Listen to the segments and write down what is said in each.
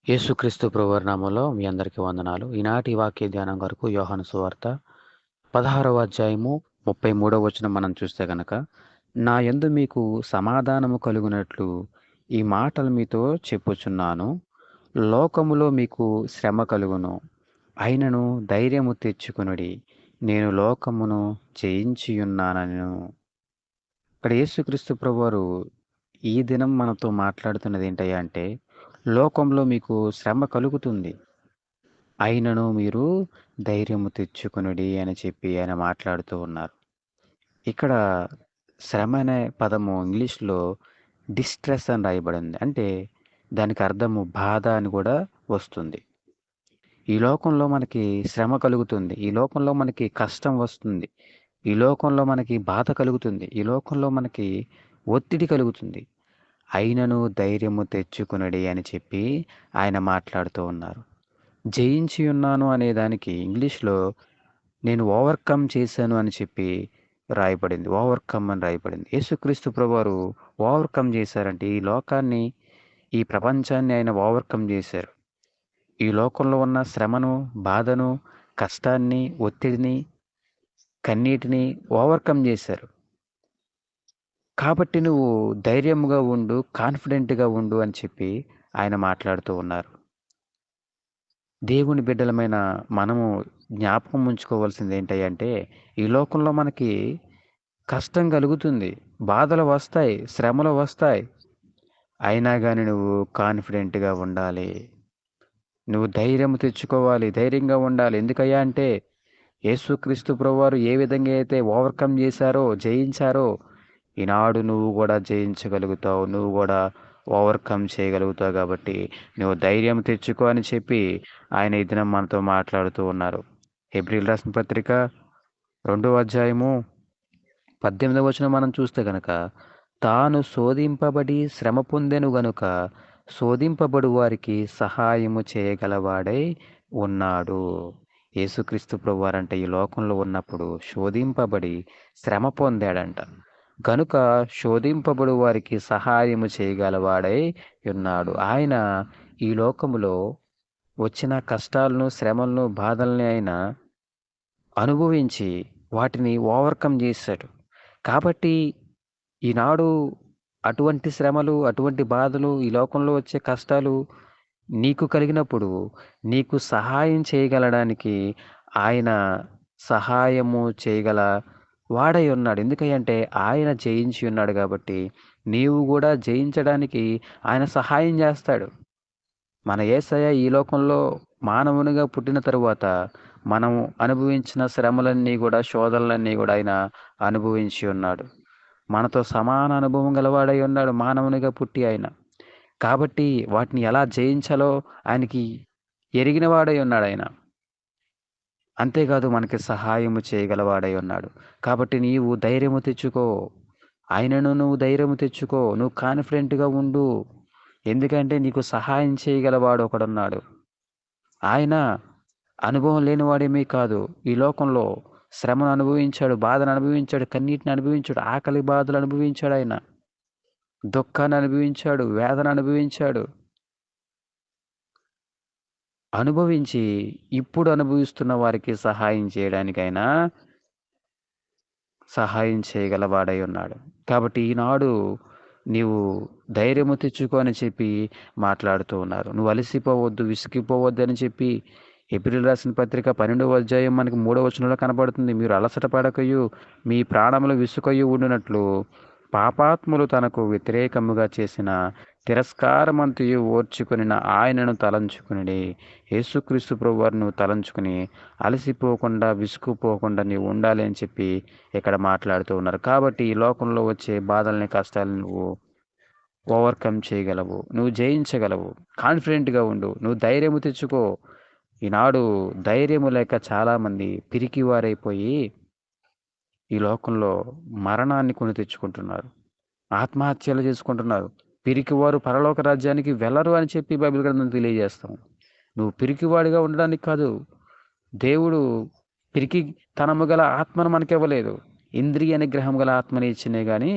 యేసుక్రీస్తు ప్రభువారి నామములో మీ అందరికీ వందనాలు. ఈనాటి వాక్య ధ్యానం కొరకు యోహాను సువార్త 16వ అధ్యాయము 33వ వచనం మనం చూస్తే గనక, నా యందు మీకు సమాధానము కలుగునట్లు ఈ మాటలు మీతో చెప్పుచున్నాను. లోకములో మీకు శ్రమ కలుగును, అయినను ధైర్యము తెచ్చుకొనుడి, నేను లోకమును జయించియున్నానెను. ఇక్కడ యేసుక్రీస్తు ప్రభువారు ఈ దినం మనతో మాట్లాడుతున్నది ఏంటయ్యా అంటే, లోకంలో మీకు శ్రమ కలుగుతుంది, అయినను మీరు ధైర్యము తెచ్చుకొనుడి అని చెప్పి ఆయన మాట్లాడుతూ ఉన్నారు. ఇక్కడ శ్రమ అనే పదము ఇంగ్లీష్‌లో డిస్ట్రెస్ అని రాయబడింది. అంటే దానికి అర్థము బాధ అని కూడా వస్తుంది. ఈ లోకంలో మనకి శ్రమ కలుగుతుంది. ఈ లోకంలో మనకి కష్టం వస్తుంది. ఈ లోకంలో మనకి బాధ కలుగుతుంది. ఈ లోకంలో మనకి ఒత్తిడి కలుగుతుంది. అయినను ధైర్యము తెచ్చుకొనుడి అని చెప్పి ఆయన మాట్లాడుతూ ఉన్నారు. జయించి ఉన్నాను అనే దానికి ఇంగ్లీష్‌లో నేను ఓవర్‌కమ్ చేశాను అని చెప్పి రాయబడింది. ఓవర్‌కమ్ అని రాయబడింది. యేసుక్రీస్తు ప్రభువారు ఓవర్‌కమ్ చేశారంటే ఈ లోకాన్ని, ఈ ప్రపంచాన్ని ఆయన ఓవర్‌కమ్ చేశారు. ఈ లోకంలో ఉన్న శ్రమను, బాధను, కష్టాన్ని, ఒత్తిడిని, కన్నీటిని ఓవర్‌కమ్ చేశారు. కాబట్టి నువ్వు ధైర్యముగా ఉండు, కాన్ఫిడెంట్‌గా ఉండు అని చెప్పి ఆయన మాట్లాడుతూ ఉన్నారు. దేవుని బిడ్డలమైన మనము జ్ఞాపకం ఉంచుకోవాల్సింది ఏంటంటే, ఈ లోకంలో మనకి కష్టం కలుగుతుంది, బాధలు వస్తాయి, శ్రమలు వస్తాయి. అయినా గాని నువ్వు కాన్ఫిడెంట్‌గా ఉండాలి. నువ్వు ధైర్యం తెచ్చుకోవాలి, ధైర్యంగా ఉండాలి. ఎందుకయ్యా అంటే, యేసుక్రీస్తు ప్రభువారు ఏ విధంగా అయితే ఓవర్‌కమ్ చేశారో, జయించారో, ఈనాడు నువ్వు కూడా జయించగలుగుతావు. నువ్వు కూడా ఓవర్‌కమ్ చేయగలుగుతావు కాబట్టి, నువ్వు ధైర్యం తెచ్చుకో అని చెప్పి ఆయన ఈ దినం మనతో మాట్లాడుతూ ఉన్నారు. హెబ్రీయులు రాసిన పత్రిక 2వ అధ్యాయము 18వ వచనం మనం చూస్తే గనక, తాను శోధింపబడి శ్రమ పొందెను గనుక శోధింపబడు వారికి సహాయము చేయగలవాడై ఉన్నాడు. యేసుక్రీస్తు ప్రభువారంట ఈ లోకంలో ఉన్నప్పుడు శోధింపబడి శ్రమ పొందాడంట. గనుక శోధింపబడు వారికి సహాయము చేయగలవాడై ఉన్నాడు. ఆయన ఈ లోకములో వచ్చిన కష్టాలను, శ్రమలను, బాధల్ని ఆయన అనుభవించి వాటిని ఓవర్‌కమ్ చేశాడు. కాబట్టి ఈనాడు అటువంటి శ్రమలు, అటువంటి బాధలు, ఈ లోకంలో వచ్చే కష్టాలు నీకు కలిగినప్పుడు నీకు సహాయం చేయగలడానికి ఆయన సహాయము చేయగల వాడై ఉన్నాడు. ఎందుకంటే ఆయన జయించి ఉన్నాడు కాబట్టి నీవు కూడా జయించడానికి ఆయన సహాయం చేస్తాడు. మన యేసయ్య ఈ లోకంలో మానవునిగా పుట్టిన తరువాత మనం అనుభవించిన శ్రమలన్నీ కూడా, శోధనలన్నీ కూడా ఆయన అనుభవించి ఉన్నాడు. మనతో సమాన అనుభవం గలవాడై ఉన్నాడు మానవునిగా పుట్టి ఆయన. కాబట్టి వాటిని ఎలా జయించాలో ఆయనకి ఎరిగిన వాడై ఉన్నాడాయన. అంతేకాదు మనకి సహాయము చేయగలవాడై ఉన్నాడు. కాబట్టి నీవు ధైర్యము తెచ్చుకో. ఆయనను నువ్వు ధైర్యము తెచ్చుకో. నువ్వు కాన్ఫిడెంట్‌గా ఉండు. ఎందుకంటే నీకు సహాయం చేయగలవాడు ఒకడున్నాడు. ఆయన అనుభవం లేనివాడేమీ కాదు. ఈ లోకంలో శ్రమను అనుభవించాడు, బాధను అనుభవించాడు, కన్నీటిని అనుభవించాడు, ఆకలి బాధలు అనుభవించాడాయన. దుఃఖాన్ని అనుభవించాడు, వేదన అనుభవించాడు. అనుభవించి ఇప్పుడు అనుభవిస్తున్న వారికి సహాయం చేయడానికైనా సహాయం చేయగలవాడై ఉన్నాడు. కాబట్టి ఈనాడు నీవు ధైర్యము తెచ్చుకో అని చెప్పి మాట్లాడుతూ ఉన్నారు. నువ్వు అలసిపోవద్దు, విసిగిపోవద్దు అని చెప్పి హెబ్రీయులు రాసిన పత్రిక 12వ అధ్యాయం మనకి 3వ వచనంలో కనబడుతుంది. మీరు అలసట పడకయు మీ ప్రాణములు విసుకయు ఉండునట్లు పాపాత్ములు తనకు వ్యతిరేకముగా చేసిన తిరస్కారమంతయు ఓర్చుకొనిన ఆయనను తలంచుకునుడి. యేసుక్రీస్తు ప్రభువారిని నువ్వు తలంచుకుని అలసిపోకుండా, విసుగుపోకుండా నీవు ఉండాలి అని చెప్పి ఇక్కడ మాట్లాడుతూ ఉన్నారు. కాబట్టి ఈ లోకంలో వచ్చే బాధల్ని, కష్టాలను నువ్వు ఓవర్‌కమ్ చేయగలవు. నువ్వు జయించగలవు. కాన్ఫిడెంట్‌గా ఉండు. నువ్వు ధైర్యము తెచ్చుకో. ఈనాడు ధైర్యము లేక చాలామంది పిరికివారైపోయి ఈ లోకంలో మరణాన్ని కొని తెచ్చుకుంటున్నారు. ఆత్మహత్యలు చేసుకుంటున్నారు. పిరికివారు పరలోక రాజ్యానికి వెళ్లరు అని చెప్పి బైబిల్ గ్రంథం తెలియజేస్తాం. నువ్వు పిరికివాడిగా ఉండడానికి కాదు. దేవుడు పిరికితనము గల ఆత్మను మనకివ్వలేదు. ఇంద్రియ నిగ్రహం గల ఆత్మని ఇచ్చినే గాని,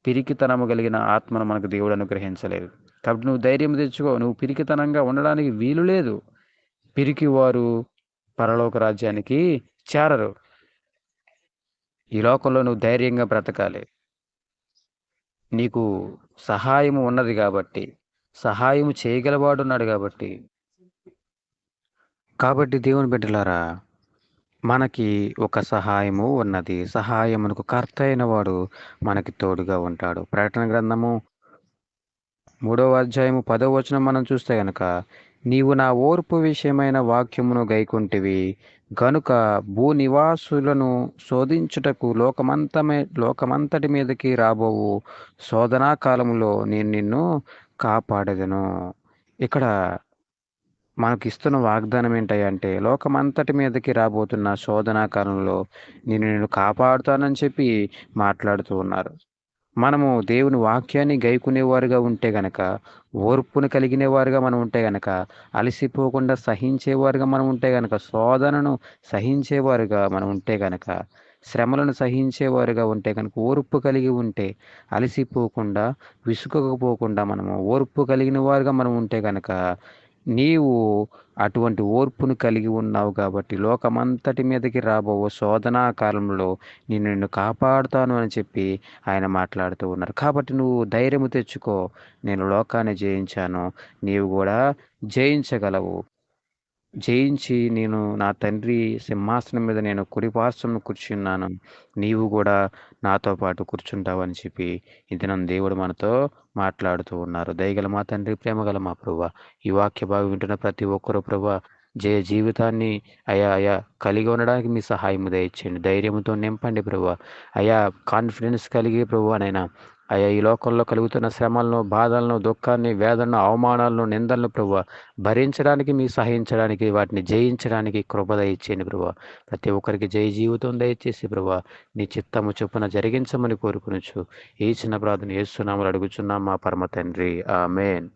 పిరికితనము కలిగిన ఆత్మను మనకు దేవుడు అనుగ్రహించలేదు. కాబట్టి నువ్వు ధైర్యం తెచ్చుకో. నువ్వు పిరికితనంగా ఉండడానికి వీలు లేదు. పిరికివారు పరలోక రాజ్యానికి చేరరు. ఈ లోకంలో నువ్వు ధైర్యంగా బ్రతకాలి. నీకు సహాయము ఉన్నది కాబట్టి, సహాయము చేయగలవాడున్నాడు కాబట్టి. కాబట్టి దేవుని బిడ్డలారా, మనకి ఒక సహాయము ఉన్నది. సహాయమునకు కర్త అయిన వాడు మనకి తోడుగా ఉంటాడు. ప్రకటన గ్రంథము 3వ అధ్యాయము 10వ వచనం మనం చూస్తే గనక, నీవు నా ఓర్పు విషయమైన వాక్యమును గైకొంటివి గనుక భూనివాసులను శోధించుటకు లోకమంతటి మీదకి రాబోవు శోధనా కాలములో నేను నిన్ను కాపాడెదను. ఇక్కడ మనకిస్తున్న వాగ్దానం ఏంటంటే, లోకమంతటి మీదకి రాబోతున్న శోధనా కాలంలో నేను కాపాడుతానని చెప్పి మాట్లాడుతూ ఉన్నారు. మనము దేవుని వాక్యాన్ని గైకునేవారుగా ఉంటే గనక, ఓర్పును కలిగిన వారుగా మనం ఉంటే గనక, అలసిపోకుండా సహించేవారుగా మనం ఉంటే గనక, శోధనను సహించేవారుగా మనం ఉంటే గనక, శ్రమలను సహించేవారుగా ఉంటే గనక, ఓర్పు కలిగి ఉంటే, అలసిపోకుండా, విసుగకపోకుండా మనము ఓర్పు కలిగిన వారుగా మనం ఉంటే గనక, నీవు అటువంటి ఓర్పును కలిగి ఉన్నావు కాబట్టి లోకమంతటి మీదకి రాబో శోధనా కాలంలో నేను నిన్ను కాపాడుతాను అని చెప్పి ఆయన మాట్లాడుతూ ఉన్నారు. కాబట్టి నువ్వు ధైర్యము తెచ్చుకో. నేను లోకాన్ని జయించాను, నీవు కూడా జయించగలవు. జయించి నేను నా తండ్రి సింహాసనం మీద నేను కుడిపార్శ్వమున కూర్చున్నాను, నీవు కూడా నాతో పాటు కూర్చుంటావని చెప్పి ఈ దినం దేవుడు మనతో మాట్లాడుతూ ఉన్నారు. దయగల మా తండ్రి, ప్రేమగల మా ప్రభువా, ఈ వాక్య భాగం వింటున్న ప్రతి ఒక్కరు ప్రభువా, జయ జీవితాన్ని అయా కలిగి ఉండడానికి మీ సహాయము దయచేయండి. ధైర్యంతో నింపండి ప్రభువా. కాన్ఫిడెన్స్ కలిగి ప్రభువానైనా ఈ లోకంలో కలుగుతున్న శ్రమలను, బాధలను, దుఃఖాన్ని, వేదనను, అవమానాలను, నిందలను ప్రభువా భరించడానికి, మీ సహించడానికి, వాటిని జయించడానికి కృప దయచేయండి ప్రభువా. ప్రతి ఒక్కరికి జయ జీవితం దయచేసి ప్రభువా నీ చిత్తము చొప్పున జరిగించమని కోరుకునొచ్చు. ఈ చిన్న ప్రార్థన యేసు నామములో అడుగుచున్నాం మా పరమ తండ్రి. ఆమేన్.